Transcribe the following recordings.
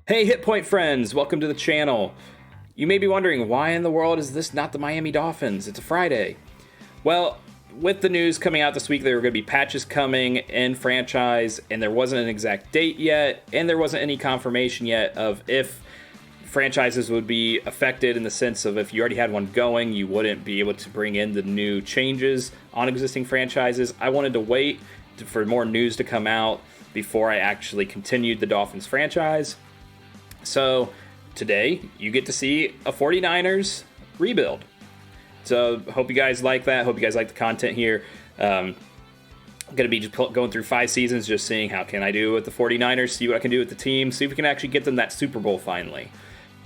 Hey HitPoint friends, welcome to the channel. You may be wondering, why in the world is this not the Miami Dolphins? It's a Friday. Well, with the news coming out this week, there were going to be patches coming in franchise, and there wasn't an exact date yet, and there wasn't any confirmation yet of if franchises would be affected in the sense of if you already had one going, you wouldn't be able to bring in the new changes on existing franchises. I wanted to wait for more news to come out before I actually continued the Dolphins franchise. So today you get to see a 49ers rebuild. So hope you guys like that. Hope you guys like the content here. I'm going to be just going through 5 seasons, just seeing how can I do with the 49ers, see what I can do with the team, see if we can actually get them that Super Bowl finally.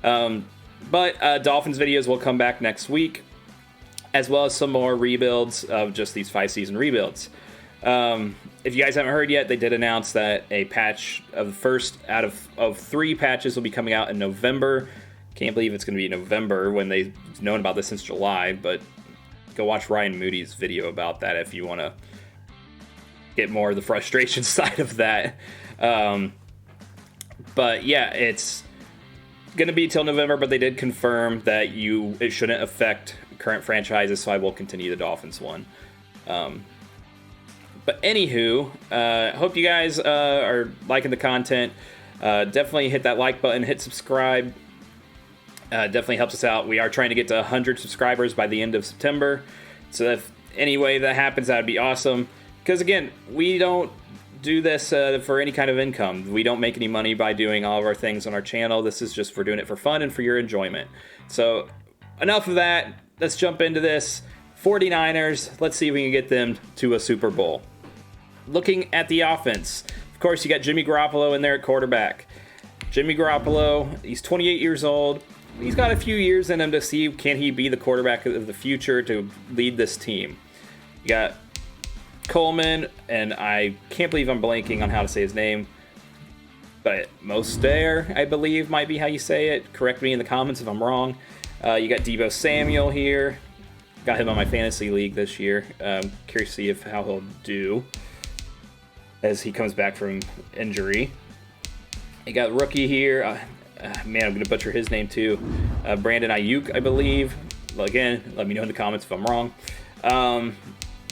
But Dolphins videos will come back next week, as well as some more rebuilds of just these 5-season rebuilds. If you guys haven't heard yet, they did announce that a patch of the first out of 3 patches will be coming out in November. Can't believe it's going to be November when they've known about this since July, but go watch Ryan Moody's video about that if you want to get more of the frustration side of that. But yeah, it's going to be till November, but they did confirm that it shouldn't affect current franchises, so I will continue the Dolphins one. But anywho, hope you guys are liking the content. Definitely hit that like button, hit subscribe. Definitely helps us out. We are trying to get to 100 subscribers by the end of September. So if any way that happens, that would be awesome. Because again, we don't do this for any kind of income. We don't make any money by doing all of our things on our channel. This is just for doing it for fun and for your enjoyment. So enough of that. Let's jump into this. 49ers, let's see if we can get them to a Super Bowl. Looking at the offense, of course, you got Jimmy Garoppolo in there at quarterback. Jimmy Garoppolo, he's 28 years old. He's got a few years in him to see can he be the quarterback of the future to lead this team. You got Coleman, and I can't believe I'm blanking on how to say his name, but Mostert, I believe, might be how you say it. Correct me in the comments if I'm wrong. You got Deebo Samuel here. Got him on my fantasy league this year. Curious to see how he'll do as he comes back from injury. You got rookie here. Man, I'm going to butcher his name too. Brandon Ayuk, I believe. Again, let me know in the comments if I'm wrong.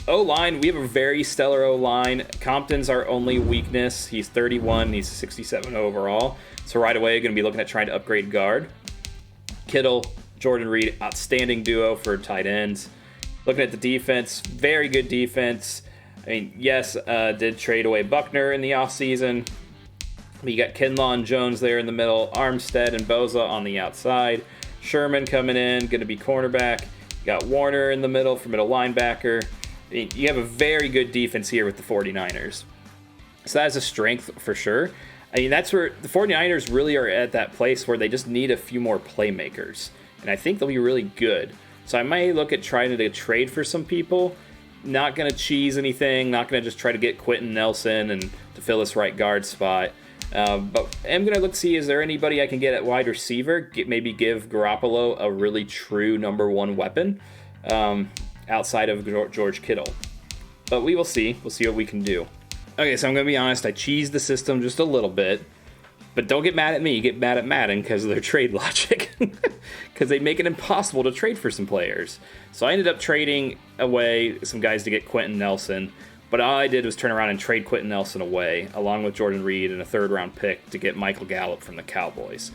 O-line, we have a very stellar O-line. Compton's our only weakness. He's 31. He's 67 overall. So right away, going to be looking at trying to upgrade guard. Kittle, Jordan Reed, outstanding duo for tight ends. Looking at the defense, very good defense. I mean, yes, did trade away Buckner in the offseason. You got Kinlaw and Jones there in the middle, Armstead and Boza on the outside. Sherman coming in, going to be cornerback. You got Warner in the middle for middle linebacker. I mean, you have a very good defense here with the 49ers. So that is a strength for sure. I mean, that's where the 49ers really are at that place where they just need a few more playmakers. And I think they'll be really good. So I might look at trying to trade for some people. Not going to cheese anything. Not going to just try to get Quentin Nelson and to fill this right guard spot. But I'm going to look to see, is there anybody I can get at wide receiver? Maybe give Garoppolo a really true number 1 weapon outside of George Kittle. But we will see. We'll see what we can do. Okay, so I'm going to be honest. I cheesed the system just a little bit. But don't get mad at me. Get mad at Madden because of their trade logic. Because they make it impossible to trade for some players. So I ended up trading away some guys to get Quentin Nelson. But all I did was turn around and trade Quentin Nelson away, along with Jordan Reed and a 3rd-round pick to get Michael Gallup from the Cowboys.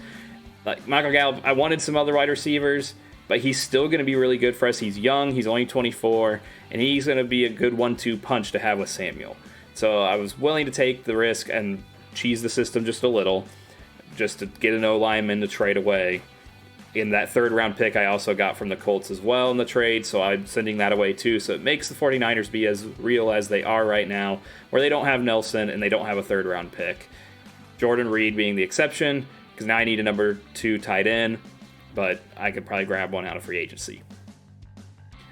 Like Michael Gallup, I wanted some other wide receivers, but he's still going to be really good for us. He's young. He's only 24. And he's going to be a good 1-2 punch to have with Samuel. So I was willing to take the risk and cheese the system just a little, just to get an O-lineman to trade away. In that 3rd-round pick, I also got from the Colts as well in the trade, so I'm sending that away too. So it makes the 49ers be as real as they are right now, where they don't have Nelson and they don't have a 3rd-round pick. Jordan Reed being the exception, because now I need a number 2 tight end, but I could probably grab one out of free agency.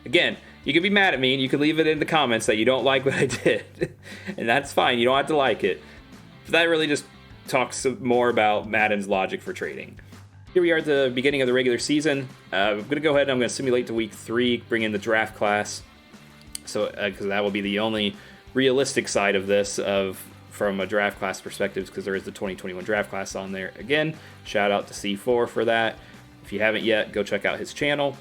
Again, you can be mad at me, and you can leave it in the comments that you don't like what I did, and that's fine. You don't have to like it. But that really just talks more about Madden's logic for trading. Here we are at the beginning of the regular season. I'm going to go ahead and I'm going to simulate to week 3, bring in the draft class. So, because that will be the only realistic side of this, of from a draft class perspective, because there is the 2021 draft class on there. Again, shout out to C4 for that. If you haven't yet, go check out his channel.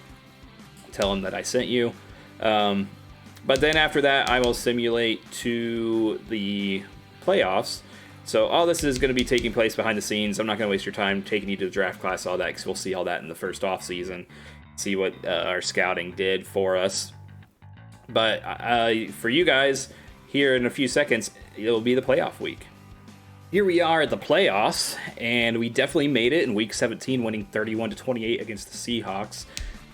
Tell him that I sent you. But then after that, I will simulate to the playoffs. So all this is going to be taking place behind the scenes. I'm not going to waste your time taking you to the draft class, all that, because we'll see all that in the first off season. See what our scouting did for us. But for you guys, here in a few seconds, it'll be the playoff week. Here we are at the playoffs, and we definitely made it in week 17, winning 31-28 against the Seahawks.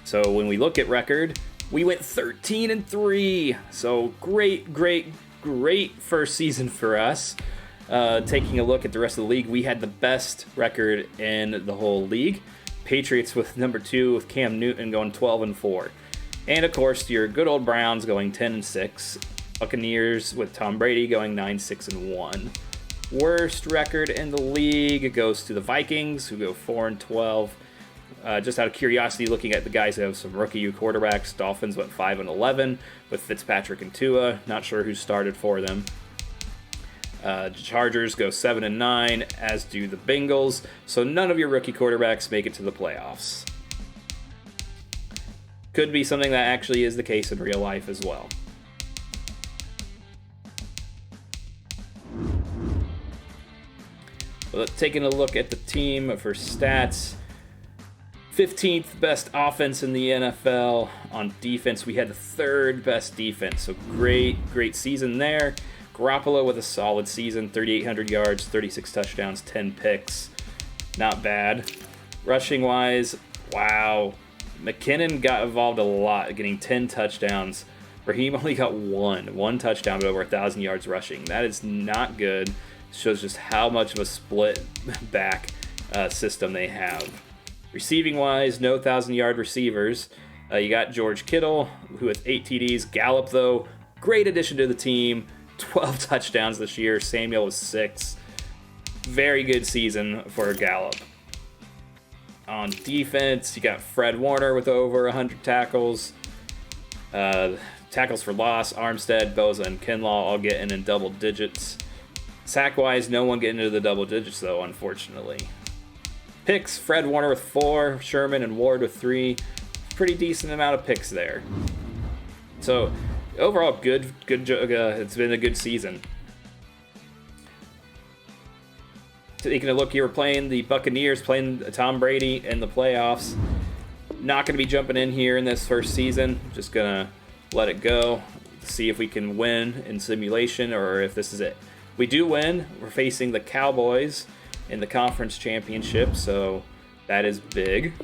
So when we look at record, we went 13-3. So great first season for us. Taking a look at the rest of the league, we had the best record in the whole league. Patriots with number 2 with Cam Newton going 12-4. And of course, your good old Browns going 10-6. Buccaneers with Tom Brady going 9-6-1. Worst record in the league goes to the Vikings, who go 4-12. Just out of curiosity, looking at the guys who have some rookie quarterbacks, Dolphins went 5-11 with Fitzpatrick and Tua. Not sure who started for them. Chargers go 7-9, as do the Bengals. So none of your rookie quarterbacks make it to the playoffs. Could be something that actually is the case in real life as well. But taking a look at the team for stats. 15th best offense in the NFL. On defense, we had the 3rd best defense. So great season there. Garoppolo with a solid season, 3,800 yards, 36 touchdowns, 10 picks. Not bad. Rushing-wise, wow. McKinnon got involved a lot, getting 10 touchdowns. Raheem only got one touchdown, but over 1,000 yards rushing. That is not good. Shows just how much of a split back system they have. Receiving-wise, no 1,000-yard receivers. You got George Kittle, who has 8 TDs. Gallup, though, great addition to the team. 12 touchdowns this year. Samuel was 6. Very good season for Gallup. On defense, you got Fred Warner with over 100 tackles. Tackles for loss, Armstead, Boza, and Kinlaw all getting in double digits. Sack-wise, no one getting into the double digits, though, unfortunately. Picks, Fred Warner with 4, Sherman and Ward with 3. Pretty decent amount of picks there. So, overall, good. It's been a good season. Taking a look here, we're playing the Buccaneers, playing Tom Brady in the playoffs. Not going to be jumping in here in this first season. Just going to let it go. See if we can win in simulation or if this is it. We do win. We're facing the Cowboys in the conference championship, so that is big.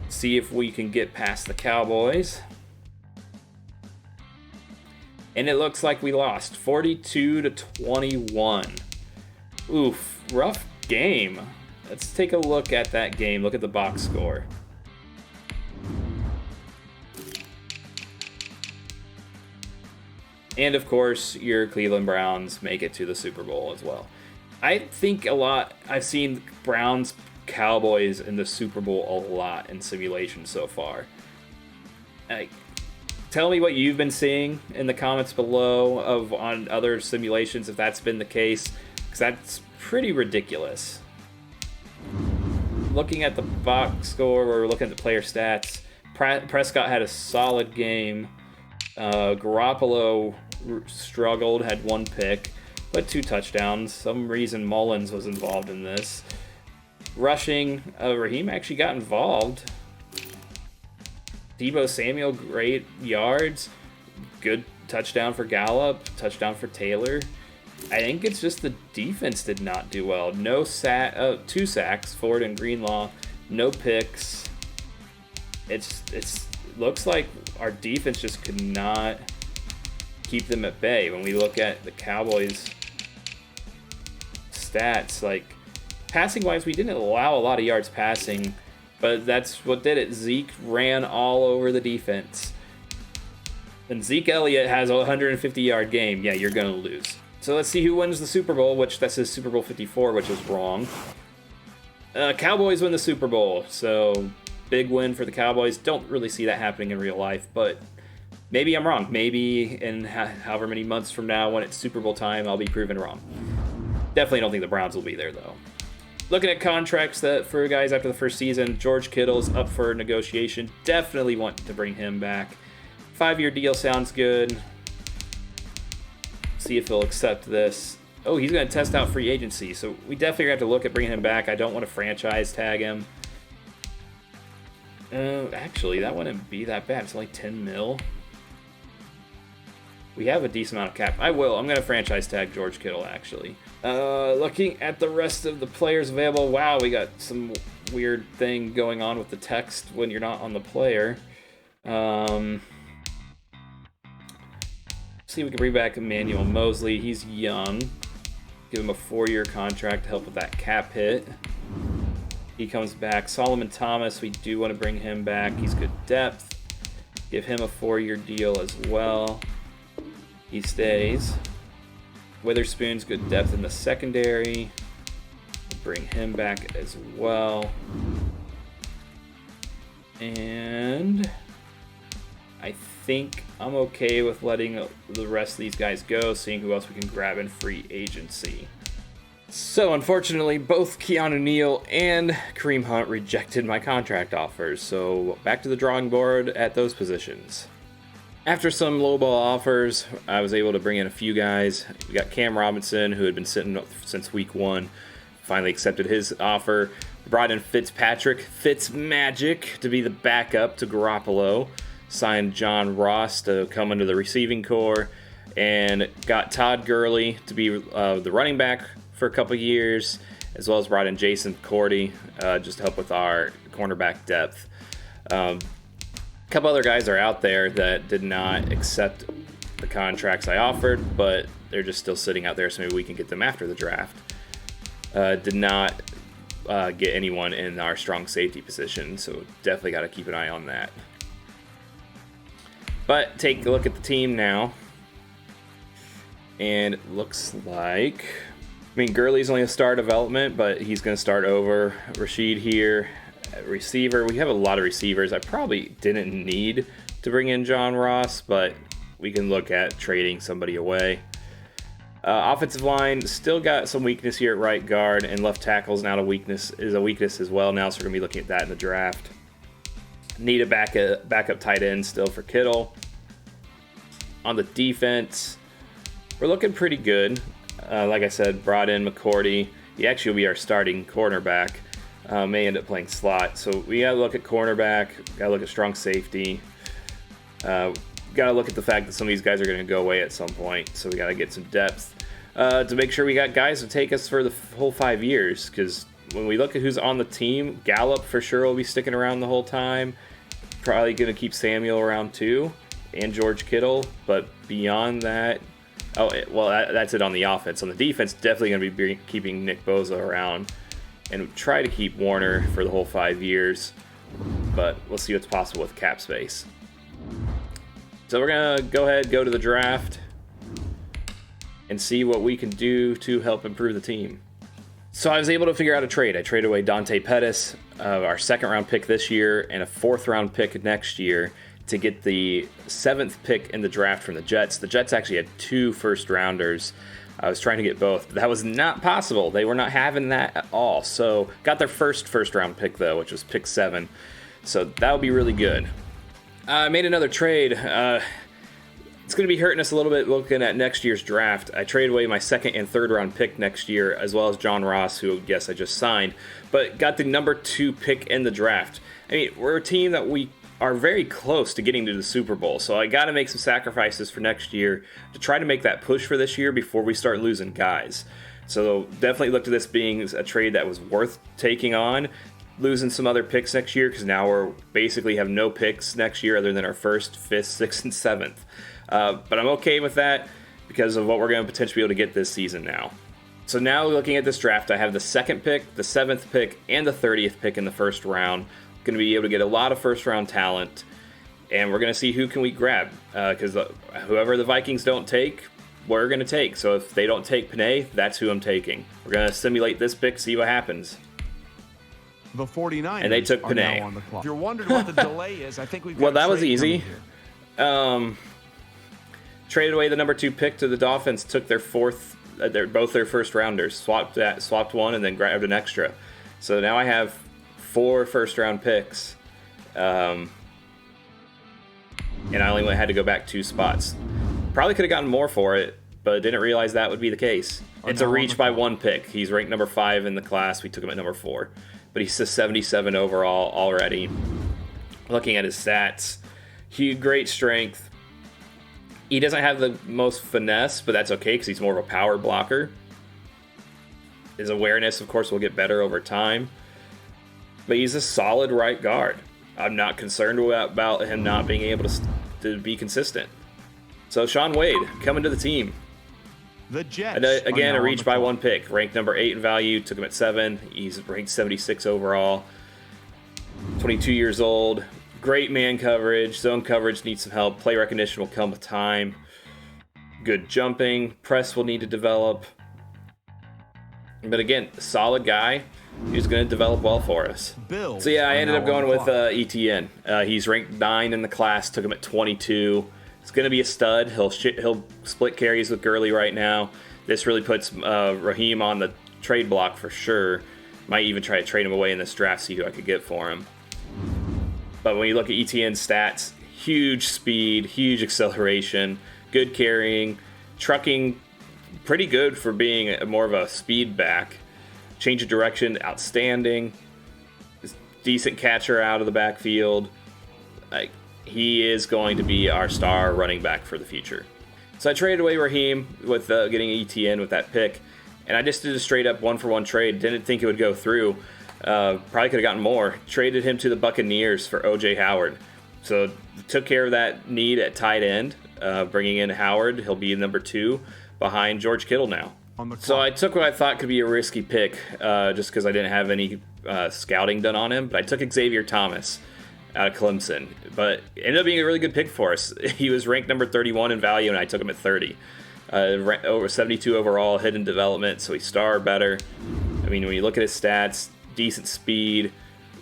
See if we can get past the Cowboys. And it looks like we lost 42-21. Oof, rough game. Let's take a look at that game. Look at the box score. And of course, your Cleveland Browns make it to the Super Bowl as well. I think I've seen Browns Cowboys in the Super Bowl a lot in simulation so far. Tell me what you've been seeing in the comments below on other simulations, if that's been the case, because that's pretty ridiculous. Looking at the box score, we're looking at the player stats. Prescott had a solid game. Garoppolo struggled, had 1 pick, but 2 touchdowns. Some reason Mullins was involved in this. Rushing, Raheem actually got involved. Deebo Samuel, great yards. Good touchdown for Gallup, touchdown for Taylor. I think it's just the defense did not do well. 2 sacks, Ford and Greenlaw. No picks. It's looks like our defense just could not keep them at bay. When we look at the Cowboys stats, like passing wise, we didn't allow a lot of yards passing, but that's what did it. Zeke ran all over the defense. And Zeke Elliott has a 150-yard game. Yeah, you're going to lose. So let's see who wins the Super Bowl, which that says Super Bowl 54, which is wrong. Cowboys win the Super Bowl, so big win for the Cowboys. Don't really see that happening in real life, but Maybe I'm wrong. Maybe in however many months from now, when it's Super Bowl time, I'll be proven wrong. Definitely don't think the Browns will be there, though. Looking at contracts that for guys after the first season, George Kittle's up for negotiation. Definitely want to bring him back. 5-year deal sounds good. See if he'll accept this. Oh, he's going to test out free agency, so we definitely have to look at bringing him back. I don't want to franchise tag him. Actually, that wouldn't be that bad. It's only 10 mil. We have a decent amount of cap. I'm going to franchise tag George Kittle, actually. Looking at the rest of the players available. Wow, we got some weird thing going on with the text when you're not on the player. See if we can bring back Emmanuel Mosley. He's young. Give him a 4-year contract to help with that cap hit. He comes back. Solomon Thomas, we do want to bring him back. He's good depth. Give him a 4-year deal as well. He stays. Witherspoon's good depth in the secondary. Bring him back as well. And I think I'm okay with letting the rest of these guys go, seeing who else we can grab in free agency. So, unfortunately, both Keanu Neal and Kareem Hunt rejected my contract offers, so back to the drawing board at those positions. After some lowball offers, I was able to bring in a few guys. We got Cam Robinson, who had been sitting since week 1, finally accepted his offer. Brought in Fitzmagic to be the backup to Garoppolo. Signed John Ross to come into the receiving corps, and got Todd Gurley to be the running back for a couple years, as well as brought in Jason Cordy just to help with our cornerback depth. A couple other guys are out there that did not accept the contracts I offered, but they're just still sitting out there, so maybe we can get them after the draft. Did not get anyone in our strong safety position, so definitely got to keep an eye on that. But take a look at the team now, and it looks like, I mean, Gurley's only a star development, but he's going to start over Rashid here. Receiver, we have a lot of receivers. I probably didn't need to bring in John Ross, but we can look at trading somebody away. Offensive line, still got some weakness here at right guard, and left tackle's now a weakness as well now, so we're going to be looking at that in the draft. Need a backup tight end still for Kittle. On the defense, we're looking pretty good. Like I said, brought in McCourty. He actually will be our starting cornerback. May end up playing slot. So we got to look at cornerback. Got to look at strong safety. Got to look at the fact that some of these guys are going to go away at some point. So we got to get some depth to make sure we got guys to take us for the whole 5 years. Because when we look at who's on the team, Gallup for sure will be sticking around the whole time. Probably going to keep Samuel around too, and George Kittle. But beyond that, that's it on the offense. On the defense, definitely going to be keeping Nick Bosa around, and try to keep Warner for the whole 5 years. But we'll see what's possible with cap space. So we're going to go to the draft and see what we can do to help improve the team. So I was able to figure out a trade. I traded away Dante Pettis, our 2nd-round pick this year, and a 4th-round pick next year to get the 7th pick in the draft from the Jets. The Jets actually had 2 first-rounders. I was trying to get both. That was not possible. They were not having that at all. So got their first-round pick, though, which was pick 7. So that would be really good. I made another trade. It's going to be hurting us a little bit looking at next year's draft. I traded away my 2nd and 3rd-round pick next year, as well as John Ross, who, yes, I just signed, but got the number 2 pick in the draft. I mean, we're a team that we are very close to getting to the Super Bowl, so I got to make some sacrifices for next year to try to make that push for this year before we start losing guys. So definitely look to this being a trade that was worth taking on. Losing some other picks next year, because now we're basically have no picks next year other than our 1st, 5th, 6th, and 7th. But I'm okay with that because of what we're going to potentially be able to get this season now. So now looking at this draft, I have the 2nd pick, the 7th pick, and the 30th pick in the 1st round. Going to be able to get a lot of 1st-round talent, and we're going to see who can we grab. Because whoever the Vikings don't take, we're going to take. So if they don't take Panay, that's who I'm taking. We're going to simulate this pick, see what happens. The 49ers and they took Panay. If you're wondering what the delay is, I think we've got well, that was easy. Traded away the number 2 pick to the Dolphins. Took their both their first rounders. Swapped one and then grabbed an extra. So now I have 4 first round picks. And I only had to go back 2 spots. Probably could have gotten more for it, but didn't realize that would be the case. It's a reach by 1 pick. He's ranked number 5 in the class. We took him at number 4. But he's a 77 overall already. Looking at his stats, great strength. He doesn't have the most finesse, but that's okay because he's more of a power blocker. His awareness, of course, will get better over time. But he's a solid right guard. I'm not concerned about him not being able to be consistent. So Shaun Wade coming to the team. The Jets. And again, a reach by 1 pick. Ranked number 8 in value. Took him at 7. He's ranked 76 overall. 22 years old. Great man coverage. Zone coverage needs some help. Play recognition will come with time. Good jumping. Press will need to develop. But again, solid guy who's going to develop well for us. So yeah, I ended up going with ETN. He's ranked 9 in the class. Took him at 22. It's going to be a stud. He'll split carries with Gurley right now. This really puts Raheem on the trade block for sure. Might even try to trade him away in this draft, see who I could get for him. But when you look at ETN's stats, huge speed, huge acceleration, good carrying, trucking, pretty good for being more of a speed back. Change of direction, outstanding. Decent catcher out of the backfield. He is going to be our star running back for the future. So I traded away Raheem with getting ETN with that pick. And I just did a straight up 1-for-1 trade. Didn't think it would go through. Probably could have gotten more. Traded him to the Buccaneers for O.J. Howard. So took care of that need at tight end. Bringing in Howard. He'll be number 2 behind George Kittle now. So I took what I thought could be a risky pick just because I didn't have any scouting done on him. But I took Xavier Thomas out of Clemson. But it ended up being a really good pick for us. He was ranked number 31 in value, and I took him at 30. Over 72 overall, hidden development, so he's star better. I mean, when you look at his stats, decent speed,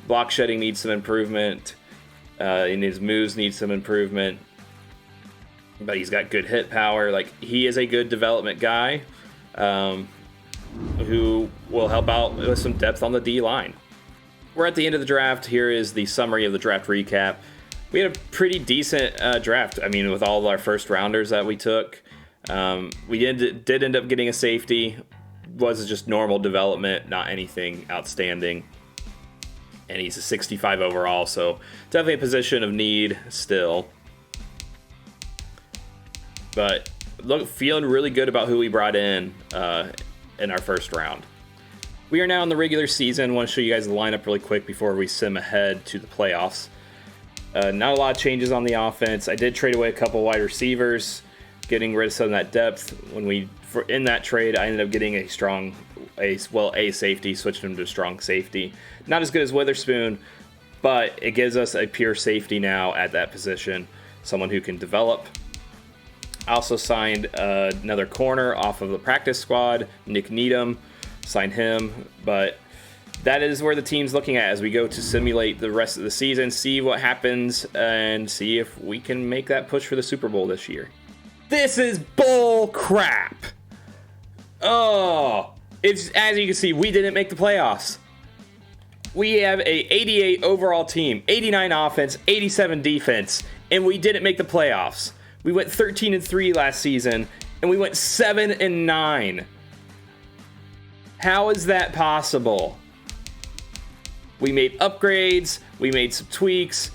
block shedding needs some improvement, and his moves need some improvement. But he's got good hit power. Like, he is a good development guy who will help out with some depth on the D line. We're at the end of the draft. Here is the summary of the draft recap. We had a pretty decent draft. I mean, with all of our first rounders that we took. We did end up getting a safety. Was just normal development, not anything outstanding. And he's a 65 overall, so definitely a position of need still. But feeling really good about who we brought in our first round. We are now in the regular season. I want to show you guys the lineup really quick before we sim ahead to the playoffs. Not a lot of changes on the offense. I did trade away a couple wide receivers, getting rid of some of that depth. In that trade, I ended up getting a safety, switched him to a strong safety. Not as good as Witherspoon, but it gives us a pure safety now at that position, someone who can develop. I also signed another corner off of the practice squad, Nick Needham. Signed him, but that is where the team's looking at as we go to simulate the rest of the season, see what happens, and see if we can make that push for the Super Bowl this year. This is bull crap. Oh, it's, as you can see, we didn't make the playoffs. We have a 88 overall team, 89 offense, 87 defense, and we didn't make the playoffs. We went 13-3 last season, and we went 7-9. How is that possible? We made upgrades, we made some tweaks,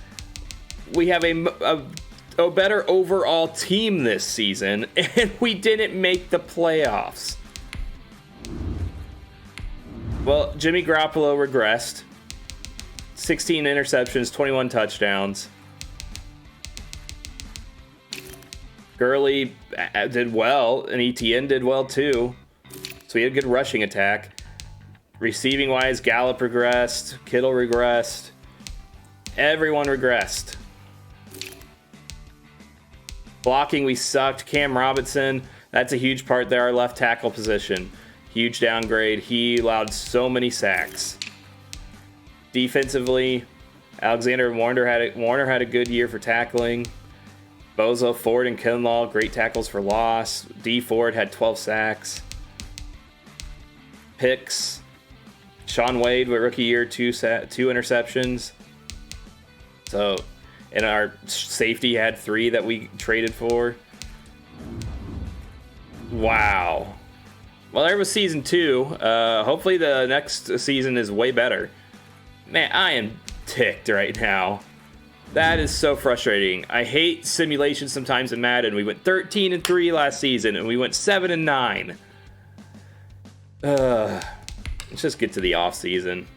we have a better overall team this season, and we didn't make the playoffs. Well, Jimmy Garoppolo regressed. 16 interceptions, 21 touchdowns. Gurley did well, and ETN did well too. So he had a good rushing attack. Receiving wise, Gallup regressed. Kittle regressed. Everyone regressed. Blocking, we sucked. Cam Robinson, that's a huge part there, our left tackle position. Huge downgrade. He allowed so many sacks. Defensively, Alexander Warner had a good year for tackling. Bozo, Ford, and Kinlaw, great tackles for loss. D. Ford had 12 sacks. Picks. Sean Wade with rookie year, two interceptions. So, and our safety had 3 that we traded for. Wow. Well, there was season 2. Hopefully the next season is way better. Man, I am ticked right now. That is so frustrating. I hate simulations sometimes in Madden. We went 13-3 last season, and we went 7-9. Let's just get to the off season.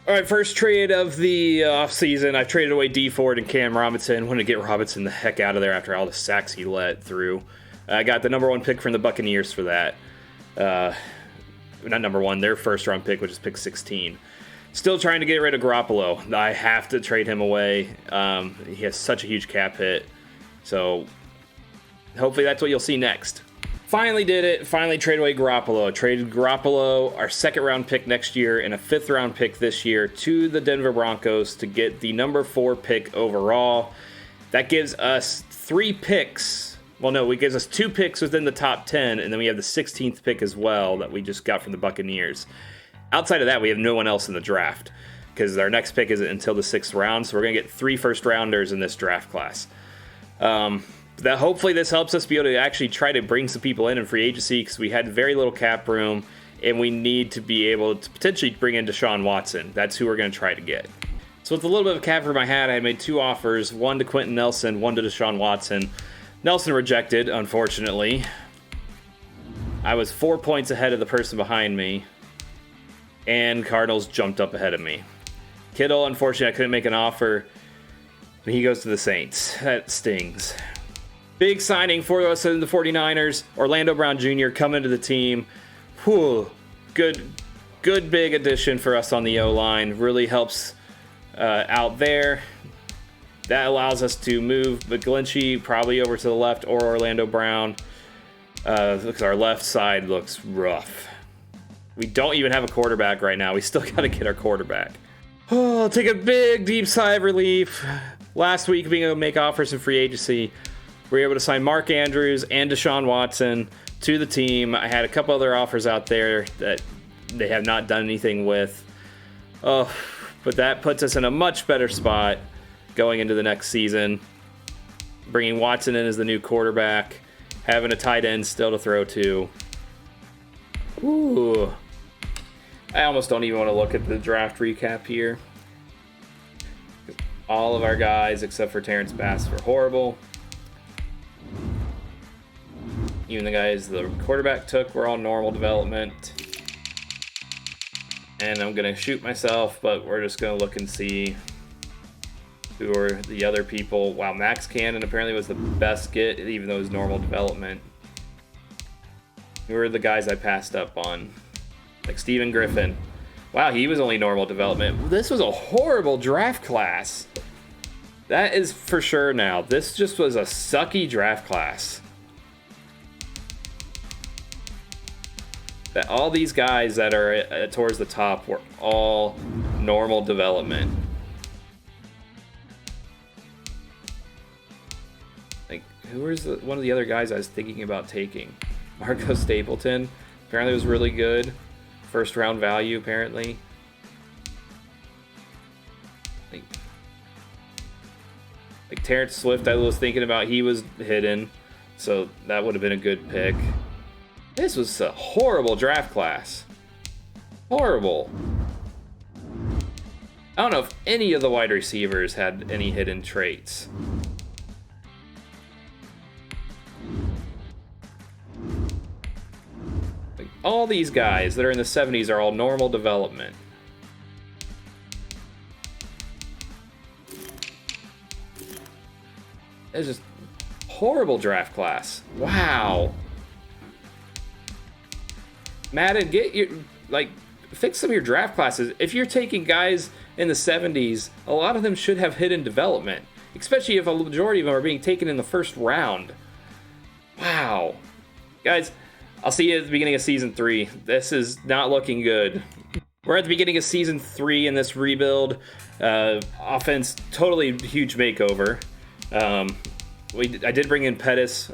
All right, first trade of the off season. I traded away D. Ford and Cam Robinson. Wanted to get Robinson the heck out of there after all the sacks he let through. I got the number 1 pick from the Buccaneers for that. Not number 1, their first round pick, which is pick 16. Still trying to get rid of Garoppolo. I have to trade him away. He has such a huge cap hit. So hopefully that's what you'll see next. Finally did it. Finally traded away Garoppolo. Traded Garoppolo, our 2nd round pick next year, and a 5th round pick this year to the Denver Broncos to get the number 4 pick overall. That gives us 3 picks. Well, no, it gives us 2 picks within the top 10, and then we have the 16th pick as well that we just got from the Buccaneers. Outside of that, we have no one else in the draft because our next pick isn't until the 6th round, so we're going to get 3 first-rounders in this draft class. Hopefully this helps us be able to actually try to bring some people in free agency because we had very little cap room, and we need to be able to potentially bring in Deshaun Watson. That's who we're going to try to get. So with a little bit of cap room I had made 2 offers, one to Quentin Nelson, one to Deshaun Watson. Nelson rejected, unfortunately. I was 4 points ahead of the person behind me, and Cardinals jumped up ahead of me. Kittle, unfortunately, I couldn't make an offer, and he goes to the Saints. That stings. Big signing for us in the 49ers. Orlando Brown Jr. coming to the team. Whew. Good big addition for us on the O-line. Really helps out there. That allows us to move McGlinchey probably over to the left or Orlando Brown. Because our left side looks rough. We don't even have a quarterback right now. We still got to get our quarterback. Oh, I'll take a big, deep sigh of relief. Last week, being able to make offers in free agency, we were able to sign Mark Andrews and Deshaun Watson to the team. I had a couple other offers out there that they have not done anything with. Oh, but that puts us in a much better spot going into the next season. Bringing Watson in as the new quarterback, having a tight end still to throw to. Ooh. I almost don't even want to look at the draft recap here. All of our guys, except for Terrence Bass, were horrible. Even the guys the quarterback took were all normal development. And I'm going to shoot myself, but we're just going to look and see who are the other people. Wow, Max Cannon apparently was the best get, even though it was normal development. Who are the guys I passed up on? Like Steven Griffin. Wow, he was only normal development. This was a horrible draft class. That is for sure now. This just was a sucky draft class. That all these guys that are towards the top were all normal development. Like, who was one of the other guys I was thinking about taking? Marco Stapleton. Apparently was really good. First round value, apparently. Like Terrence Swift, I was thinking about. He was hidden, so that would have been a good pick. This was a horrible draft class. Horrible. I don't know if any of the wide receivers had any hidden traits. Like, all these guys that are in the 70s are all normal development. It's just horrible draft class. Wow. Madden, fix some of your draft classes. If you're taking guys in the 70s, a lot of them should have hidden development, especially if a majority of them are being taken in the first round. Wow. Guys, I'll see you at the beginning of Season 3. This is not looking good. We're at the beginning of Season 3 in this rebuild. Offense, totally huge makeover. I did bring in Pettis.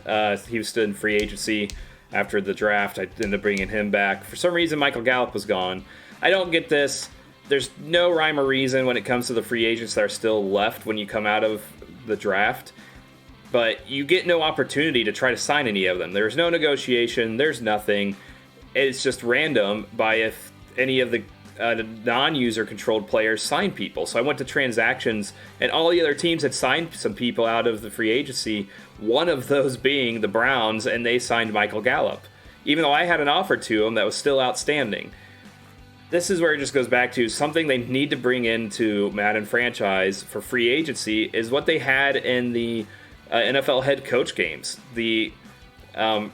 He was still in free agency after the draft. I ended up bringing him back. For some reason, Michael Gallup was gone. I don't get this. There's no rhyme or reason when it comes to the free agents that are still left when you come out of the draft. But you get no opportunity to try to sign any of them. There's no negotiation. There's nothing. It's just random by if any of the non-user controlled players sign people. So I went to transactions, and all the other teams had signed some people out of the free agency, one of those being the Browns, and they signed Michael Gallup, even though I had an offer to him that was still outstanding. This is where it just goes back to something they need to bring into Madden franchise for free agency is what they had in the NFL head coach games. The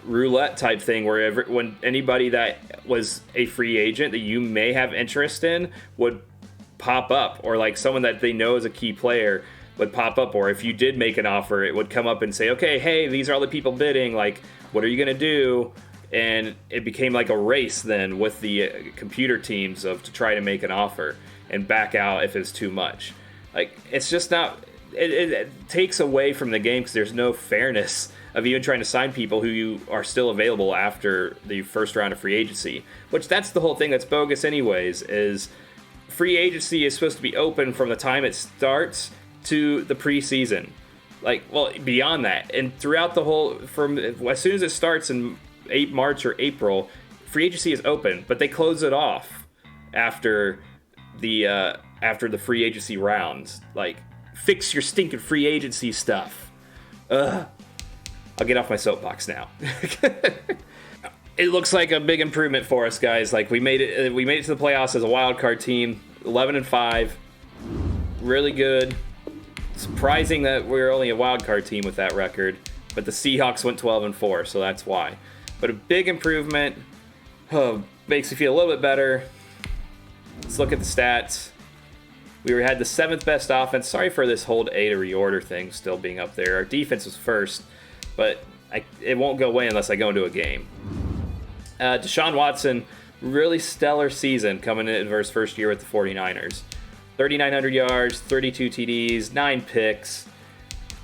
roulette type thing where when anybody that was a free agent that you may have interest in would pop up, or like someone that they know is a key player would pop up, or if you did make an offer, it would come up and say, okay, hey, these are all the people bidding, like, what are you going to do? And it became like a race then with the computer teams to try to make an offer and back out if it's too much. Like, it's just not, it takes away from the game because there's no fairness of even trying to sign people who you are still available after the first round of free agency, which that's the whole thing that's bogus anyways, is free agency is supposed to be open from the time it starts to the preseason. Like, well, beyond that. And throughout the whole, from as soon as it starts in March or April, free agency is open, but they close it off after the free agency rounds. Like, fix your stinking free agency stuff. Ugh. I'll get off my soapbox now. It looks like a big improvement for us, guys. Like, we made it to the playoffs as a wild card team, 11-5, really good. Surprising that we're only a wild card team with that record, but the Seahawks went 12-4, so that's why. But a big improvement. Makes me feel a little bit better. Let's look at the stats. We had the 7th best offense. Sorry for this hold A to reorder thing still being up there. Our defense was first, but it won't go away unless I go into a game. Deshaun Watson, really stellar season coming in versus first year with the 49ers. 3,900 yards, 32 TDs, 9 picks.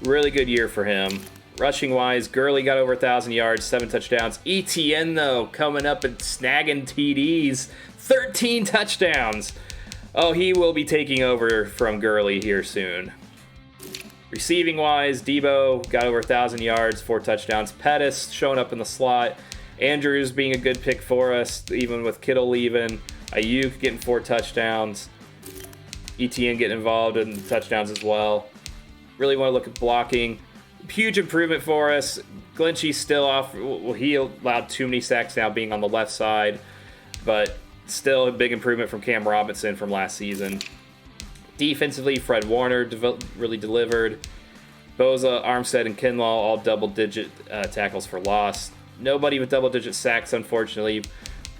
Really good year for him. Rushing-wise, Gurley got over 1,000 yards, 7 touchdowns. ETN, though, coming up and snagging TDs, 13 touchdowns. Oh, he will be taking over from Gurley here soon. Receiving-wise, Debo got over 1,000 yards, 4 touchdowns. Pettis showing up in the slot. Andrews being a good pick for us, even with Kittle leaving. Ayuk getting 4 touchdowns. ETN getting involved in touchdowns as well. Really want to look at blocking. Huge improvement for us. Glynchy's still off. Well, he allowed too many sacks now being on the left side, but still a big improvement from Cam Robinson from last season. Defensively, Fred Warner really delivered. Boza, Armstead, and Kinlaw all double-digit tackles for loss. Nobody with double-digit sacks, unfortunately.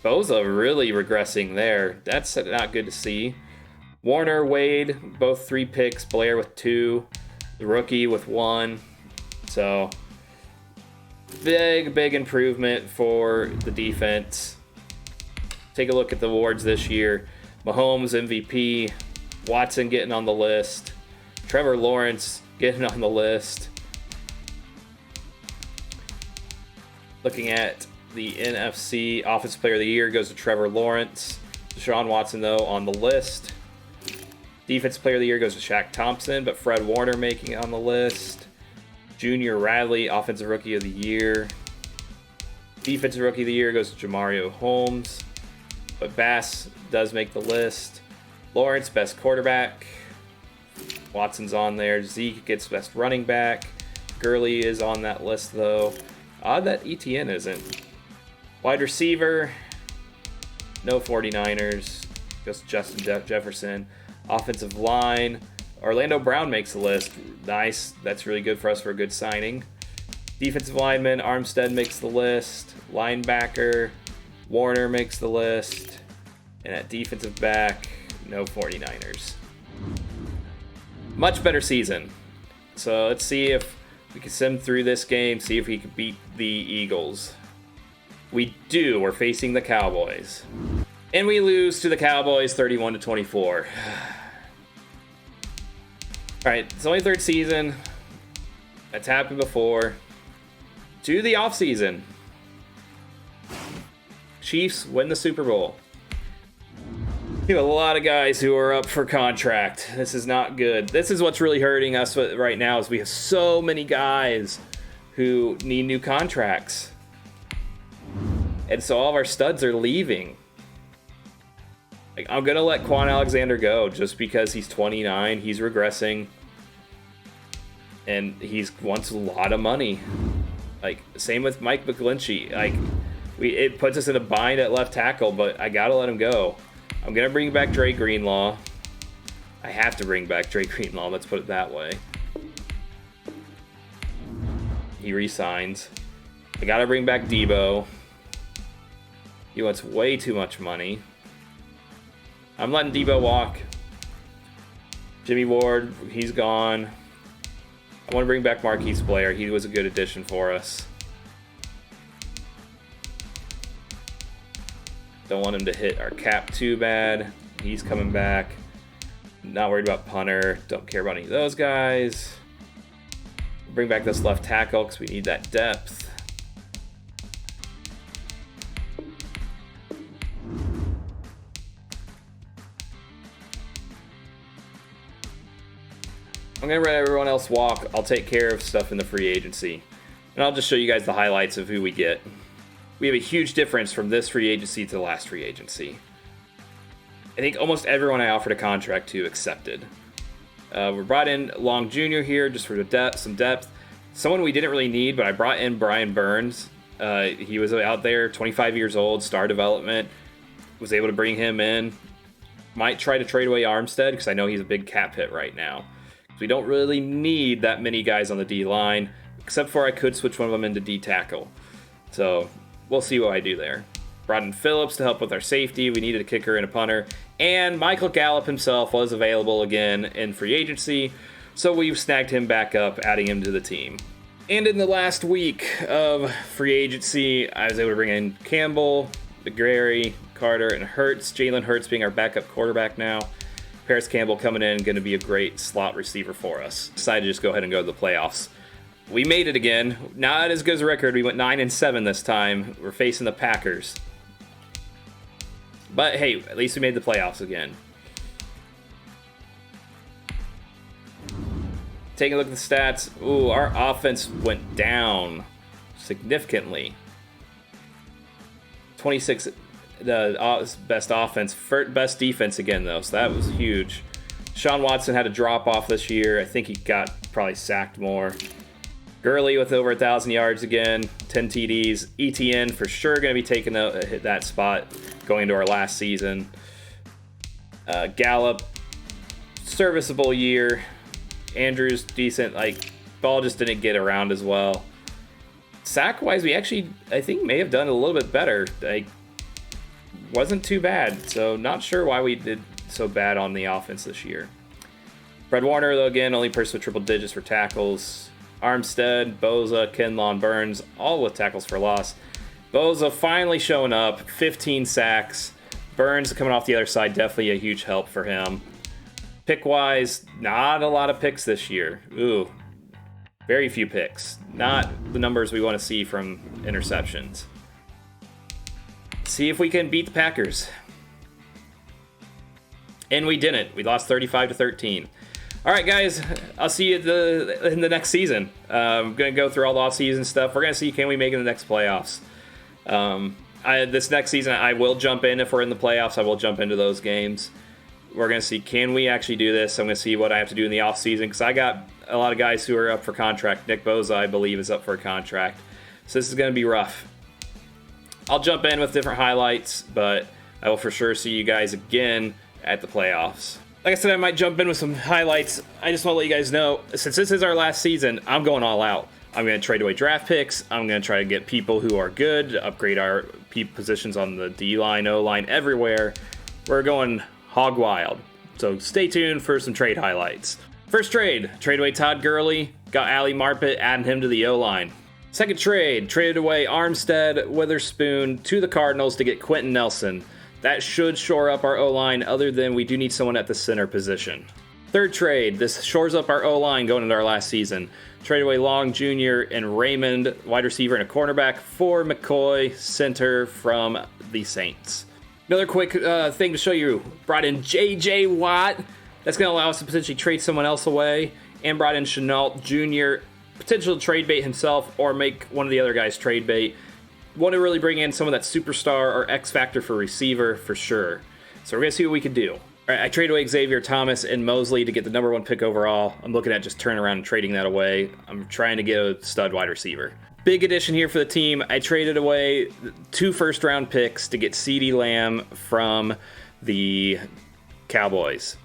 Boza really regressing there. That's not good to see. Warner, Wade, both 3 picks. Blair with 2. The rookie with 1. So, big improvement for the defense. Take a look at the awards this year. Mahomes, MVP. Watson getting on the list. Trevor Lawrence getting on the list. Looking at the NFC, Offensive Player of the Year goes to Trevor Lawrence. Deshaun Watson, though, on the list. Defensive Player of the Year goes to Shaq Thompson, but Fred Warner making it on the list. Junior Radley, Offensive Rookie of the Year. Defensive Rookie of the Year goes to Jamario Holmes, but Bass does make the list. Lawrence, Best Quarterback. Watson's on there. Zeke gets Best Running Back. Gurley is on that list, though. Odd that ETN isn't. Wide Receiver, no 49ers. Just Justin Jefferson. Offensive Line, Orlando Brown makes the list. Nice. That's really good for us for a good signing. Defensive Lineman, Armstead makes the list. Linebacker, Warner makes the list. And at defensive back, no 49ers. Much better season. So let's see if we can sim through this game, see if we can beat the Eagles. We do. We're facing the Cowboys. And we lose to the Cowboys 31-24. All right, it's only 3rd season. That's happened before. To the offseason. Chiefs win the Super Bowl. We have a lot of guys who are up for contract. This is not good. This is what's really hurting us right now is we have so many guys who need new contracts. And so all of our studs are leaving. Like, I'm going to let Quan Alexander go just because he's 29. He's regressing. And he wants a lot of money. Like, same with Mike McGlinchey. Like, it puts us in a bind at left tackle, but I got to let him go. I'm going to bring back Dre Greenlaw. I have to bring back Dre Greenlaw, let's put it that way. He resigns. I got to bring back Debo. He wants way too much money. I'm letting Debo walk. Jimmy Ward, he's gone. I want to bring back Marquise Blair. He was a good addition for us. Don't want him to hit our cap too bad. He's coming back. Not worried about punter. Don't care about any of those guys. Bring back this left tackle because we need that depth. I'm going to let everyone else walk. I'll take care of stuff in the free agency. And I'll just show you guys the highlights of who we get. We have a huge difference from this free agency to the last free agency. I think almost everyone I offered a contract to accepted. We brought in Long Jr. here just for some depth. Someone we didn't really need, but I brought in Brian Burns. He was out there, 25 years old, star development. Was able to bring him in. Might try to trade away Armstead because I know he's a big cap hit right now. We don't really need that many guys on the D line, except for I could switch one of them into D tackle. So we'll see what I do there. Brought in Phillips to help with our safety. We needed a kicker and a punter. And Michael Gallup himself was available again in free agency. So we've snagged him back up, adding him to the team. And in the last week of free agency, I was able to bring in Campbell, McGrary, Carter, and Hurts. Jalen Hurts being our backup quarterback now. Paris Campbell coming in, going to be a great slot receiver for us. Decided to just go ahead and go to the playoffs. We made it again. Not as good as a record. We went 9-7 this time. We're facing the Packers. But hey, at least we made the playoffs again. Taking a look at the stats. Ooh, our offense went down significantly. 26, the best offense, best defense again though, so that was huge. Sean Watson had a drop off this year. I think he got probably sacked more. Gurley with over 1,000 yards again, 10 TDs. ETN for sure going to be taking hit that spot going into our last season. Gallup, serviceable year. Andrews, decent. Like, ball just didn't get around as well. Sack-wise, we actually, I think, may have done a little bit better. Like, wasn't too bad. So, not sure why we did so bad on the offense this year. Fred Warner, though, again, only person with triple digits for tackles. Armstead, Boza, Kinlaw, Burns, all with tackles for loss. Boza finally showing up, 15 sacks. Burns coming off the other side, definitely a huge help for him. Pick-wise, not a lot of picks this year. Ooh, very few picks. Not the numbers we want to see from interceptions. See if we can beat the Packers. And we didn't. We lost 35-13. All right, guys, I'll see you in the next season. I'm going to go through all the off-season stuff. We're going to see, can we make it in the next playoffs? This next season, I will jump in. If we're in the playoffs, I will jump into those games. We're going to see, can we actually do this? I'm going to see what I have to do in the off-season, because I got a lot of guys who are up for contract. Nick Boza, I believe, is up for a contract. So this is going to be rough. I'll jump in with different highlights, but I will for sure see you guys again at the playoffs. Like I said, I might jump in with some highlights. I just want to let you guys know, since this is our last season, I'm going all out. I'm going to trade away draft picks. I'm going to try to get people who are good, upgrade our positions on the D-line, O-line, everywhere. We're going hog wild. So stay tuned for some trade highlights. First trade away Todd Gurley. Got Ali Marpet, adding him to the O-line. Second trade, traded away Armstead, Witherspoon to the Cardinals to get Quentin Nelson. That should shore up our O-line, other than we do need someone at the center position. Third trade. This shores up our O-line going into our last season. Trade away Long Jr. and Raymond, wide receiver and a cornerback, for McCoy, center from the Saints. Another quick thing to show you. Brought in J.J. Watt. That's going to allow us to potentially trade someone else away. And brought in Chenault Jr., potential trade bait himself, or make one of the other guys trade bait. Want to really bring in some of that superstar or X factor for receiver for sure. So we're going to see what we can do. All right, I trade away Xavier Thomas and Mosley to get the #1 pick overall. I'm looking at just turning around and trading that away. I'm trying to get a stud wide receiver. Big addition here for the team. I traded away 2 first-round picks to get CeeDee Lamb from the Cowboys.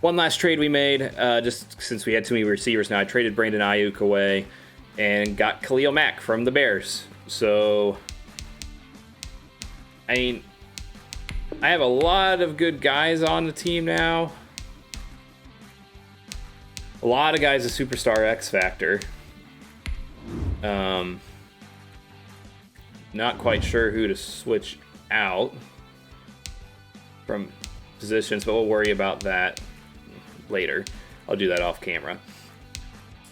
One last trade we made, just since we had too many receivers now, I traded Brandon Ayuk away and got Khalil Mack from the Bears. So, I mean, I have a lot of good guys on the team now. A lot of guys a superstar X factor. Not quite sure who to switch out from positions, but we'll worry about that later. I'll do that off camera.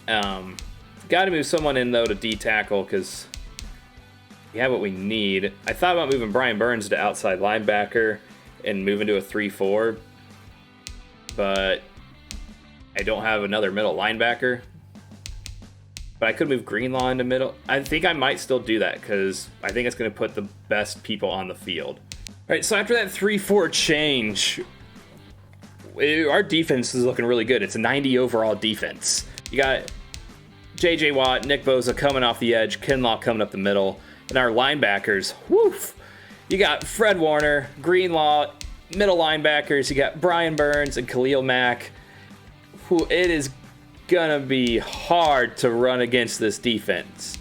Got to move someone in, though, to D-tackle, because we have what we need. I thought about moving Brian Burns to outside linebacker and moving to a 3-4, but I don't have another middle linebacker. But I could move Greenlaw into middle. I think I might still do that because I think it's going to put the best people on the field. All right, so after that 3-4 change, our defense is looking really good. It's a 90 overall defense. You got J.J. Watt, Nick Bosa coming off the edge, Kinlaw coming up the middle, and our linebackers, woof. You got Fred Warner, Greenlaw, middle linebackers. You got Brian Burns and Khalil Mack. It is gonna be hard to run against this defense.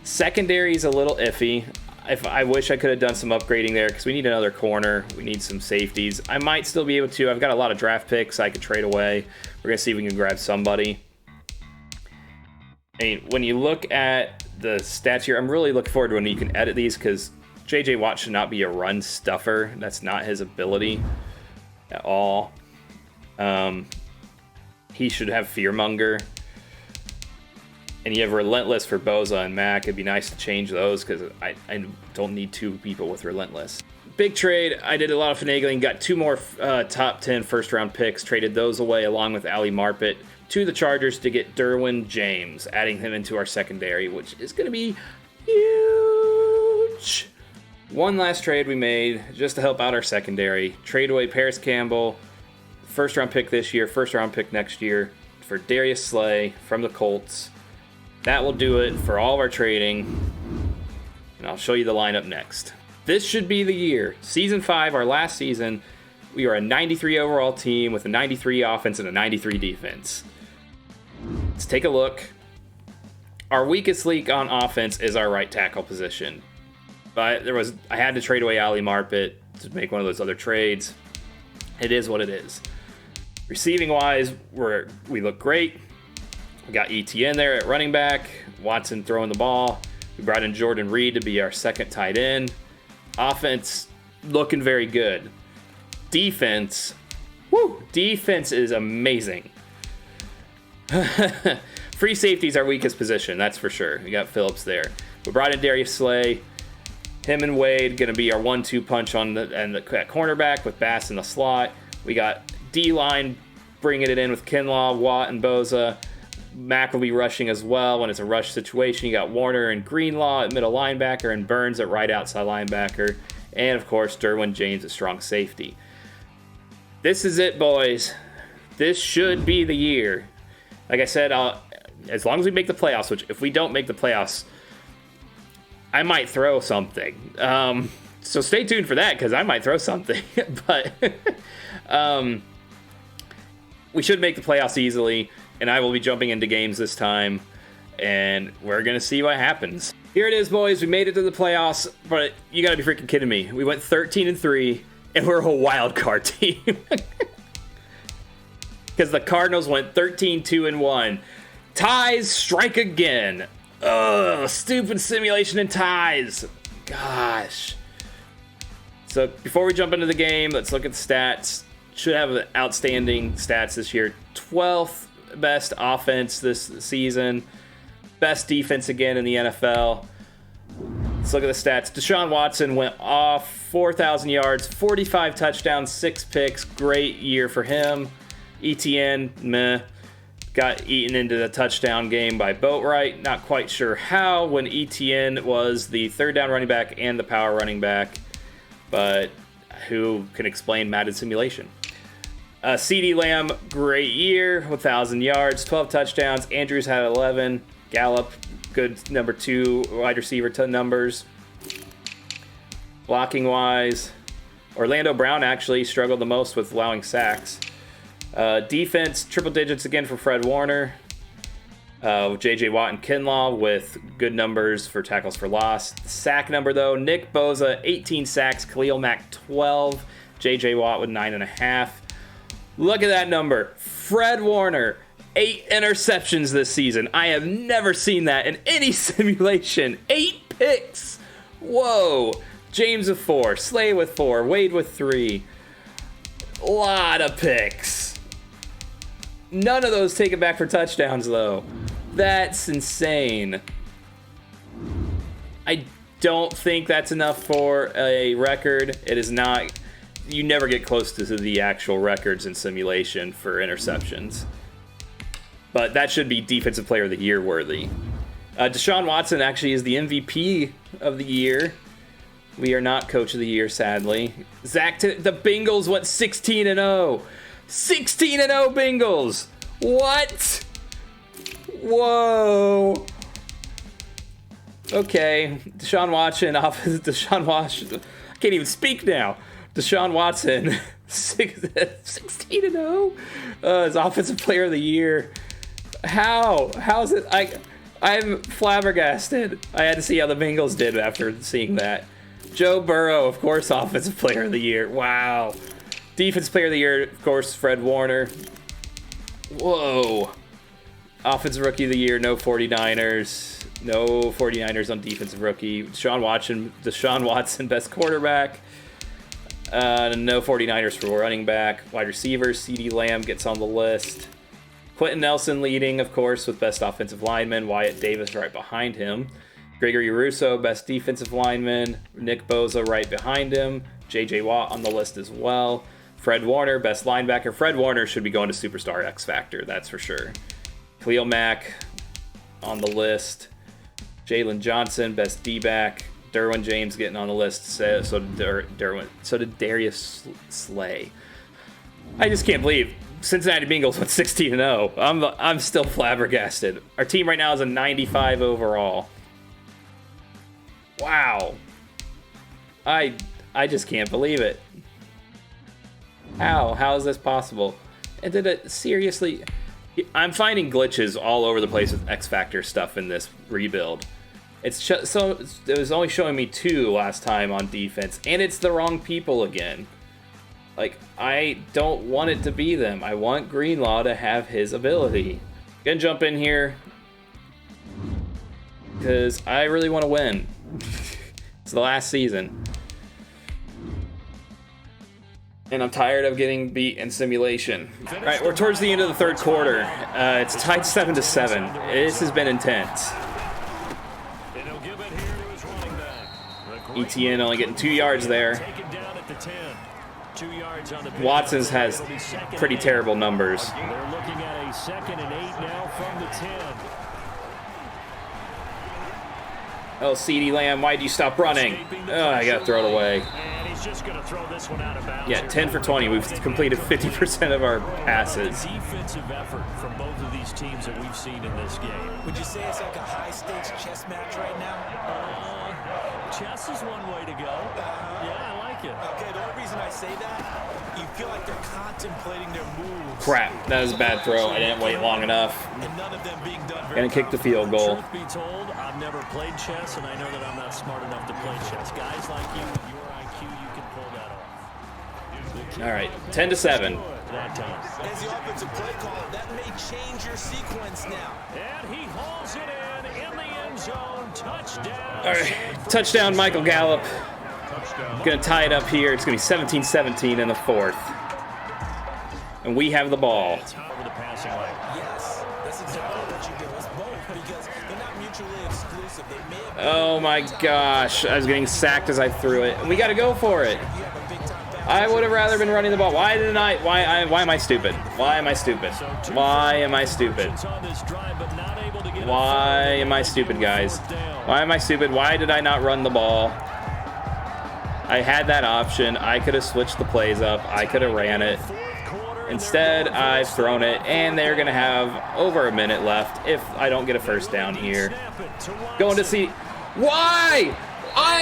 Secondary's a little iffy. I wish I could have done some upgrading there because we need another corner. We need some safeties. I might still be able to. I've got a lot of draft picks I could trade away. We're gonna see if we can grab somebody. I mean, when you look at the stats here, I'm really looking forward to when you can edit these because J.J. Watt should not be a run stuffer. That's not his ability at all. He should have Fearmonger. And you have Relentless for Bosa and Mack. It'd be nice to change those because I don't need 2 people with Relentless. Big trade. I did a lot of finagling. Got 2 more top 10 first-round picks. Traded those away along with Ali Marpet to the Chargers to get Derwin James, adding him into our secondary, which is going to be huge. One last trade we made just to help out our secondary. Trade away Paris Campbell, first-round pick this year, first-round pick next year, for Darius Slay from the Colts. That will do it for all of our trading, and I'll show you the lineup next. This should be the year. Season 5, our last season, we are a 93 overall team with a 93 offense and a 93 defense. Let's take a look. Our weakest link on offense is our right tackle position. But I had to trade away Ali Marpet to make one of those other trades. It is what it is. Receiving wise, we look great. We got ETN there at running back. Watson throwing the ball. We brought in Jordan Reed to be our second tight end. Offense looking very good. Defense is amazing. Free safety is our weakest position, that's for sure. We got Phillips there. We brought in Darius Slay. Him and Wade going to be our 1-2 punch on the cornerback with Bass in the slot. We got D-line bringing it in with Kinlaw, Watt, and Bosa. Mack will be rushing as well when it's a rush situation. You got Warner and Greenlaw at middle linebacker and Burns at right outside linebacker. And, of course, Derwin James at strong safety. This is it, boys. This should be the year. Like I said, as long as we make the playoffs, which if we don't make the playoffs, I might throw something. So stay tuned for that because I might throw something. But we should make the playoffs easily, and I will be jumping into games this time, and we're going to see what happens. Here it is, boys. We made it to the playoffs, but you got to be freaking kidding me. We went 13-3, and we're a wild card team. Because the Cardinals went 13-2-1. Ties strike again. Ugh, stupid simulation and ties. Gosh. So before we jump into the game, let's look at the stats. should have outstanding stats this year. 12th best offense this season. Best defense again in the NFL. Let's look at the stats. Deshaun Watson went off 4,000 yards, 45 touchdowns, 6 picks. Great year for him. ETN, meh. Got eaten into the touchdown game by Boatwright. Not quite sure how when ETN was the third down running back and the power running back. But who can explain Madden simulation? CeeDee Lamb, great year, 1,000 yards, 12 touchdowns. Andrews had 11. Gallup, good number 2 wide receiver numbers. Blocking wise, Orlando Brown actually struggled the most with allowing sacks. Defense, triple digits again for Fred Warner. J.J. Watt and Kinlaw with good numbers for tackles for loss. Sack number, though, Nick Bosa, 18 sacks. Khalil Mack, 12. J.J. Watt with 9.5. Look at that number. Fred Warner, 8 interceptions this season. I have never seen that in any simulation. 8 picks. Whoa. James with 4. Slay with 4. Wade with 3. A lot of picks. None of those take it back for touchdowns, though. That's insane. I don't think that's enough for a record. It is not. You never get close to the actual records in simulation for interceptions. But that should be Defensive Player of the Year worthy. Deshaun Watson actually is the MVP of the year. We are not Coach of the Year, sadly. The Bengals went 16-0. 16-0 Bengals. What? Whoa. Okay. Deshaun Watson. I can't even speak now. Deshaun Watson. 16-0. His Offensive Player of the Year. How? How's it? I'm flabbergasted. I had to see how the Bengals did after seeing that. Joe Burrow, of course, Offensive Player of the Year. Wow. Defensive Player of the Year, of course, Fred Warner. Whoa. Offensive Rookie of the Year, no 49ers. No 49ers on Defensive Rookie. Deshaun Watson, best quarterback. No 49ers for running back. Wide receivers, CeeDee Lamb gets on the list. Quentin Nelson leading, of course, with best offensive lineman. Wyatt Davis right behind him. Gregory Rousseau, best defensive lineman. Nick Bosa right behind him. J.J. Watt on the list as well. Fred Warner, best linebacker. Fred Warner should be going to Superstar X Factor, that's for sure. Khalil Mack on the list. Jalen Johnson, best D-back. Derwin James getting on the list. So did Darius Slay. I just can't believe Cincinnati Bengals went 16-0. I'm still flabbergasted. Our team right now is a 95 overall. Wow. I just can't believe it. How is this possible? And did it seriously? I'm finding glitches all over the place with X Factor stuff in this rebuild. It was only showing me 2 last time on defense, and it's the wrong people again. Like, I don't want it to be them. I want Greenlaw to have his ability. Gonna jump in here because I really want to win. It's the last season. And I'm tired of getting beat in simulation. All right, we're towards the end of the third quarter. It's tied 7-7. This has been intense. ETN only getting 2 yards there. Watson's has pretty terrible numbers. They're looking at a 2nd and 8 now from the 10. Oh, CeeDee Lamb, why'd you stop running? Oh, I got to throw it away. And he's just going to throw this one out of bounds. Yeah, 10 for 20. We've completed 50% of our passes. Defensive effort from both of these teams that we've seen in this game. Would you say it's like a high-stakes chess match right now? Chess is one way to go. Yeah, I like it. Okay, the only reason I say that, you feel like they're contemplating their moves. Crap, that was a bad throw. I didn't wait long enough. And none of them being done very Gonna kick the field goal. Truth be told, I've never played chess, and I know that I'm not smart enough to play chess. Guys like you, with your IQ, you can pull that off. All right, 10-7. That time. As the offensive play caller, that may change your sequence now. And he hauls it in the end zone. Touchdown. All right, touchdown, Michael Gallup. Gonna tie it up here. It's gonna be 17-17 in the fourth. and we have the ball. It's over the passing lane. Yes, that's exactly what you do. It's both because they're not mutually exclusive. They may have Oh my gosh, I was getting sacked as I threw it, and we got to go for it. I would have rather been running the ball. Why am I stupid? Why am I stupid? Why am I stupid? Why am I stupid, guys? Why am I stupid? Why did I not run the ball? I had that option. I could have switched the plays up. I could have ran it. Instead, I've thrown it, and they're going to have over a minute left if I don't get a first down here. Going to see... Why?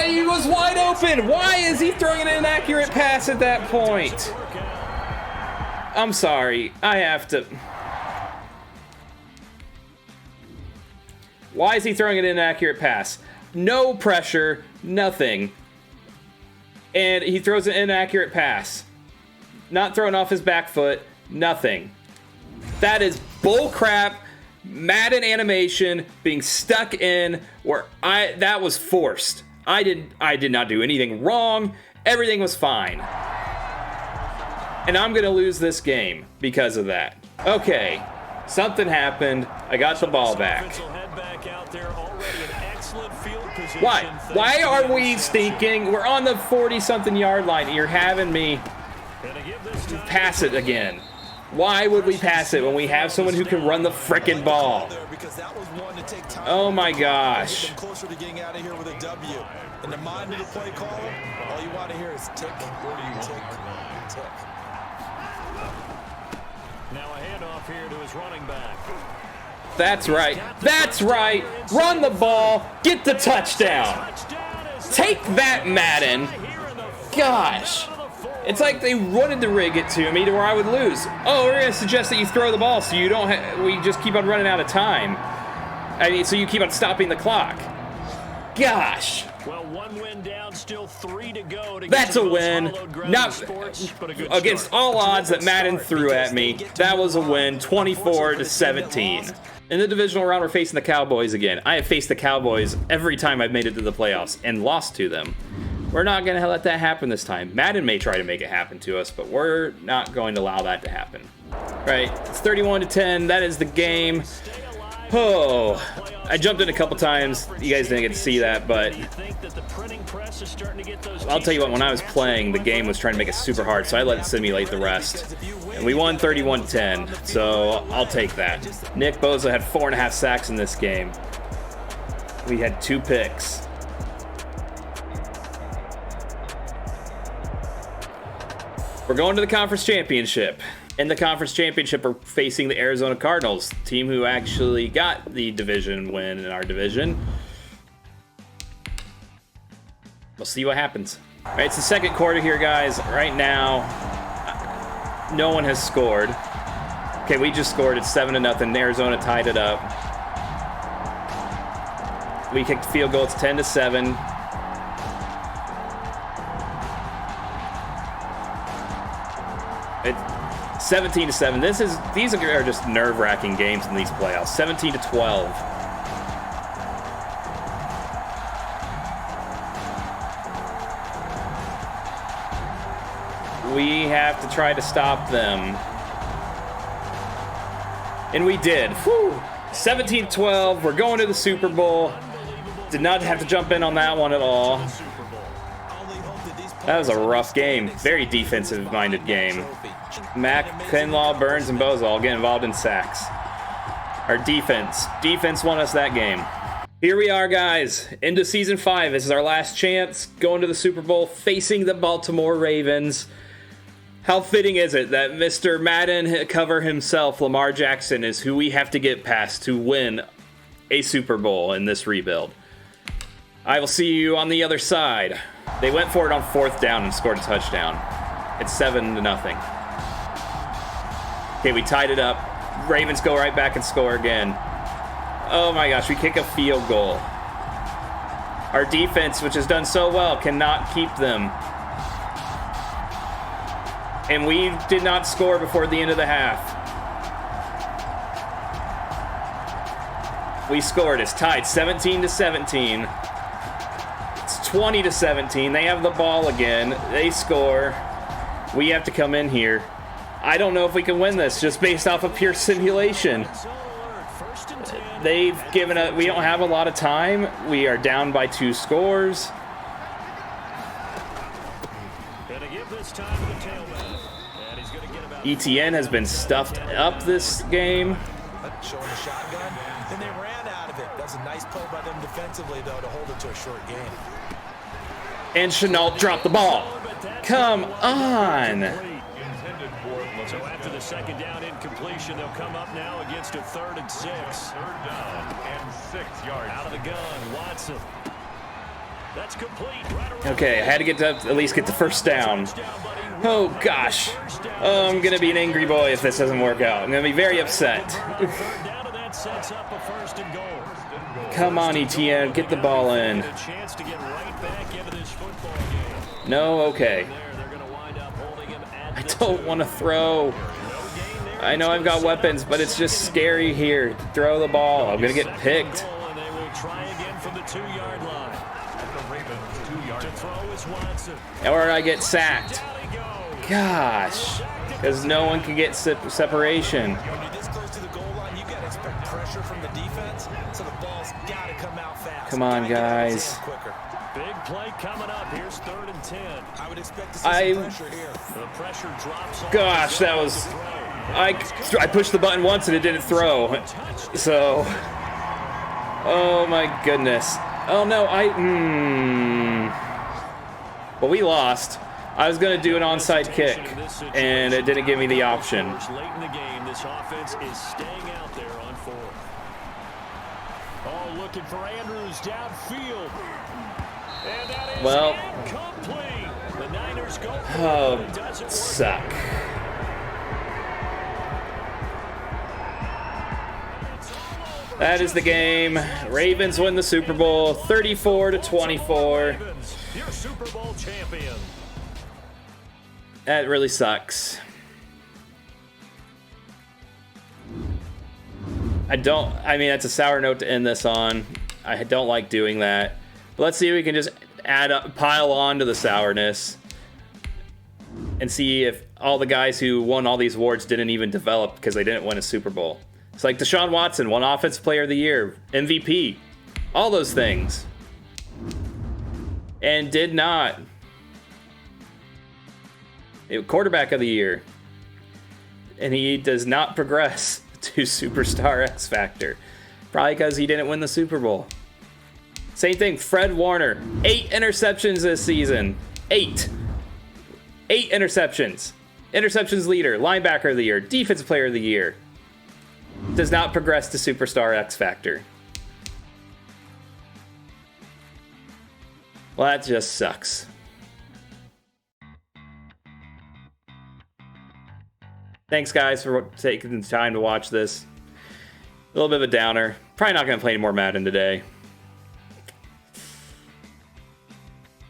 He was wide open. Why is he throwing an inaccurate pass at that point? I'm sorry. I have to... Why is he throwing an inaccurate pass? No pressure, nothing. And he throws an inaccurate pass. Not thrown off his back foot, nothing. That is bullcrap. Madden animation being stuck in where that was forced. I did not do anything wrong. Everything was fine. And I'm going to lose this game because of that. Okay, something happened. I got the ball back. Why? Why are we stinking? We're on the 40-something yard line. You're having me pass it again. Why would we pass it when we have someone who can run the frickin' ball? Oh my gosh. Closer to getting out of here with a W. In the mind of the play caller, all you want to hear is tick, tick, tick. Now a handoff here to his running back. That's right. That's right. Run the ball. Get the touchdown. Take that, Madden. Gosh. It's like they wanted to rig it to me to where I would lose. Oh, we're going to suggest that you throw the ball so you don't we just keep on running out of time. I mean, so you keep on stopping the clock. Gosh. Well, one win down, still 3 to go. That's a win. Not against all odds that Madden threw at me. That was a win, 24-17. In the divisional round, we're facing the Cowboys again. I have faced the Cowboys every time I've made it to the playoffs and lost to them. We're not going to let that happen this time. Madden may try to make it happen to us, but we're not going to allow that to happen. Right, it's 31-10. That is the game. Oh, I jumped in a couple times. You guys didn't get to see that, but I'll tell you what, when I was playing, the game was trying to make it super hard, so I let it simulate the rest. And we won 31-10, so I'll take that. Nick Bosa had 4.5 sacks in this game. We had 2 picks. We're going to the conference championship. In the conference championship, we're facing the Arizona Cardinals, team who actually got the division win in our division. We'll see what happens. All right, it's the second quarter here, guys. Right now, no one has scored. Okay, we just scored. It's 7-0. Arizona tied it up. We kicked the field goal. It's 10-7. It's 17-7. These are just nerve-wracking games in these playoffs. 17-12. We have to try to stop them. And we did. 17-12. We're going to the Super Bowl. Did not have to jump in on that one at all. That was a rough game. Very defensive-minded game. Mack, Kinlaw, Burns, and Boza all get involved in sacks. Our defense won us that game. Here we are, guys, into Season 5. This is our last chance, going to the Super Bowl, facing the Baltimore Ravens. How fitting is it that Mr. Madden cover himself, Lamar Jackson, is who we have to get past to win a Super Bowl in this rebuild. I will see you on the other side. They went for it on 4th down and scored a touchdown. It's 7-0. Okay, we tied it up. Ravens go right back and score again. Oh my gosh, we kick a field goal. Our defense, which has done so well, cannot keep them. And we did not score before the end of the half. We scored. It's tied 17-17. It's 20-17. They have the ball again. They score. We have to come in here I don't know if we can win this just based off of pure simulation. They've given a. We don't have a lot of time. We are down by 2 scores. ETN has been stuffed up this game. Showing a shotgun, and they ran out of it. That's a nice play by them defensively, though, to hold it to a short game. And Chenault dropped the ball. Come on. So after the second down incompletion, they'll come up now against a 3rd and 6. 3rd down and 6 yards. Out of the gun, Watson. That's complete. Right, Okay, I had to get to at least get the first down. Oh gosh. Oh, I'm gonna be an angry boy if this doesn't work out. I'm gonna be very upset. Come on, ETN, get the ball in. No, okay. I don't want to throw. I know I've got weapons, but it's just scary here. Throw the ball. I'm gonna get picked. Or I get sacked. Gosh, because no one can get separation. When you're this close to the goal line, you gotta expect pressure from the defense, so the ball's gotta come out fast. Come on, guys. Big play coming up. Here's 3rd and 10. I would expect to see some pressure here. The pressure drops. Gosh, that was. I pushed the button once and it didn't throw. So. Oh my goodness. Oh no, But we lost. I was going to do an onside kick, and it didn't give me the option. Late in the game, this offense is staying out there on 4th. Oh, looking for Andrews downfield. And that is incomplete. The Niners go for it, but it doesn't work. Suck. That is the game. Ravens win the Super Bowl 34-24. Your Super Bowl champion. That really sucks. I mean, that's a sour note to end this on. I don't like doing that. But let's see if we can just pile on to the sourness and see if all the guys who won all these awards didn't even develop because they didn't win a Super Bowl. It's like Deshaun Watson won Offensive Player of the Year, MVP, all those things. And did not. Quarterback of the Year. And he does not progress to Superstar X Factor. Probably because he didn't win the Super Bowl. Same thing, Fred Warner. 8 interceptions this season. 8 interceptions. Interceptions leader, linebacker of the year, defensive player of the year. Does not progress to Superstar X Factor. Well, that just sucks. Thanks, guys, for taking the time to watch this. A little bit of a downer. Probably not going to play any more Madden today.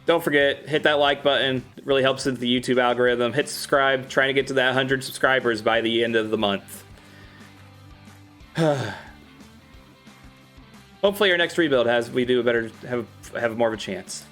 Don't forget, hit that like button. It really helps with the YouTube algorithm. Hit subscribe. Trying to get to that 100 subscribers by the end of the month. Hopefully our next rebuild have more of a chance.